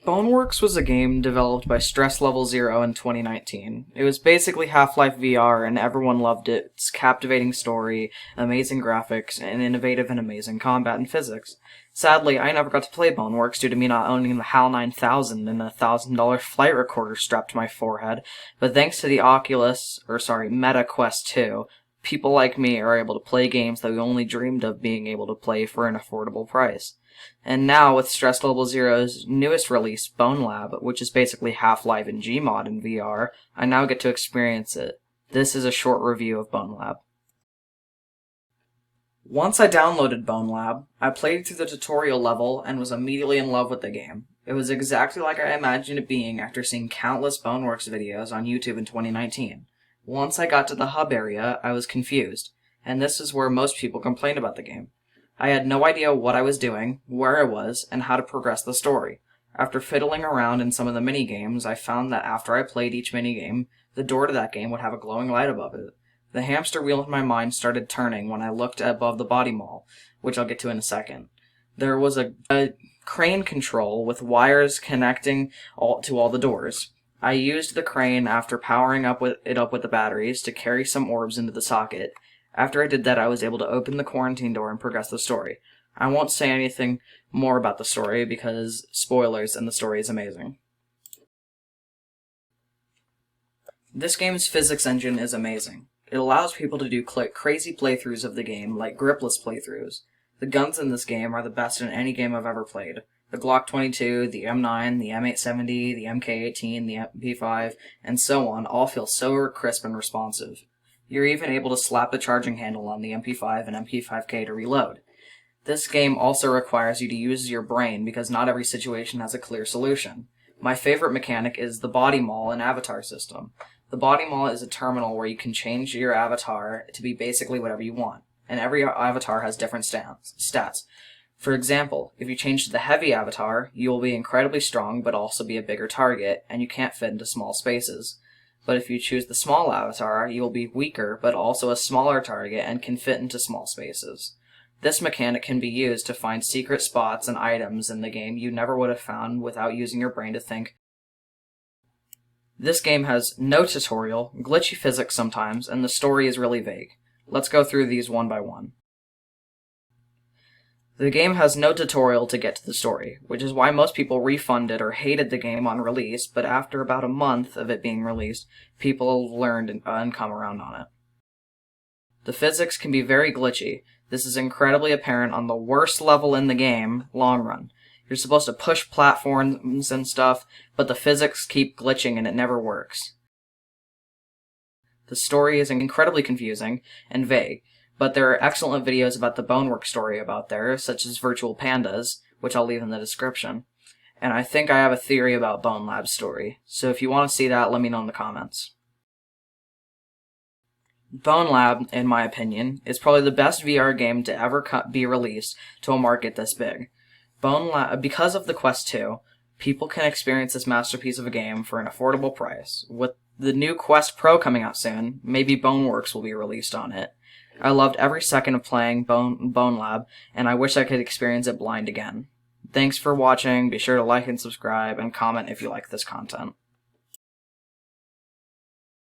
Boneworks was a game developed by Stress Level Zero in 2019. It was basically Half-Life VR, and everyone loved it. Its captivating story, amazing graphics, and innovative and amazing combat and physics. Sadly, I never got to play Boneworks due to me not owning the HAL 9000 and a $1,000 flight recorder strapped to my forehead, but thanks to the Meta Quest 2, people like me are able to play games that we only dreamed of being able to play for an affordable price. And now, with Stress Level Zero's newest release, Bonelab, which is basically Half-Life and Gmod in VR, I now get to experience it. This is a short review of Bonelab. Once I downloaded Bonelab, I played through the tutorial level and was immediately in love with the game. It was exactly like I imagined it being after seeing countless Boneworks videos on YouTube in 2019. Once I got to the hub area, I was confused, and this is where most people complain about the game. I had no idea what I was doing, where I was, and how to progress the story. After fiddling around in some of the mini-games, I found that after I played each mini-game, the door to that game would have a glowing light above it. The hamster wheel in my mind started turning when I looked above the body mall, which I'll get to in a second. There was a crane control with wires connecting to all the doors. I used the crane after powering it up with the batteries to carry some orbs into the socket. After I did that, I was able to open the quarantine door and progress the story. I won't say anything more about the story because spoilers, and the story is amazing. This game's physics engine is amazing. It allows people to do crazy playthroughs of the game, like gripless playthroughs. The guns in this game are the best in any game I've ever played. The Glock 22, the M9, the M870, the MK18, the MP5, and so on all feel so crisp and responsive. You're even able to slap the charging handle on the MP5 and MP5K to reload. This game also requires you to use your brain because not every situation has a clear solution. My favorite mechanic is the body mall and avatar system. The body mall is a terminal where you can change your avatar to be basically whatever you want, and every avatar has different stats. For example, if you change to the heavy avatar, you will be incredibly strong but also be a bigger target, and you can't fit into small spaces. But if you choose the small avatar, you will be weaker but also a smaller target and can fit into small spaces. This mechanic can be used to find secret spots and items in the game you never would have found without using your brain to think. This game has no tutorial, glitchy physics sometimes, and the story is really vague. Let's go through these one by one. The game has no tutorial to get to the story, which is why most people refunded or hated the game on release, but after about a month of it being released, people learned and come around on it. The physics can be very glitchy. This is incredibly apparent on the worst level in the game, Long Run. You're supposed to push platforms and stuff, but the physics keep glitching and it never works. The story is incredibly confusing and vague, but there are excellent videos about the Boneworks story about there, such as Virtual Pandas, which I'll leave in the description. And I think I have a theory about Bonelab's story, so if you want to see that, let me know in the comments. Bonelab, in my opinion, is probably the best VR game to ever be released to a market this big. Because of the Quest 2, people can experience this masterpiece of a game for an affordable price. With the new Quest Pro coming out soon, maybe Boneworks will be released on it. I loved every second of playing Bonelab, and I wish I could experience it blind again. Thanks for watching, be sure to like and subscribe, and comment if you like this content.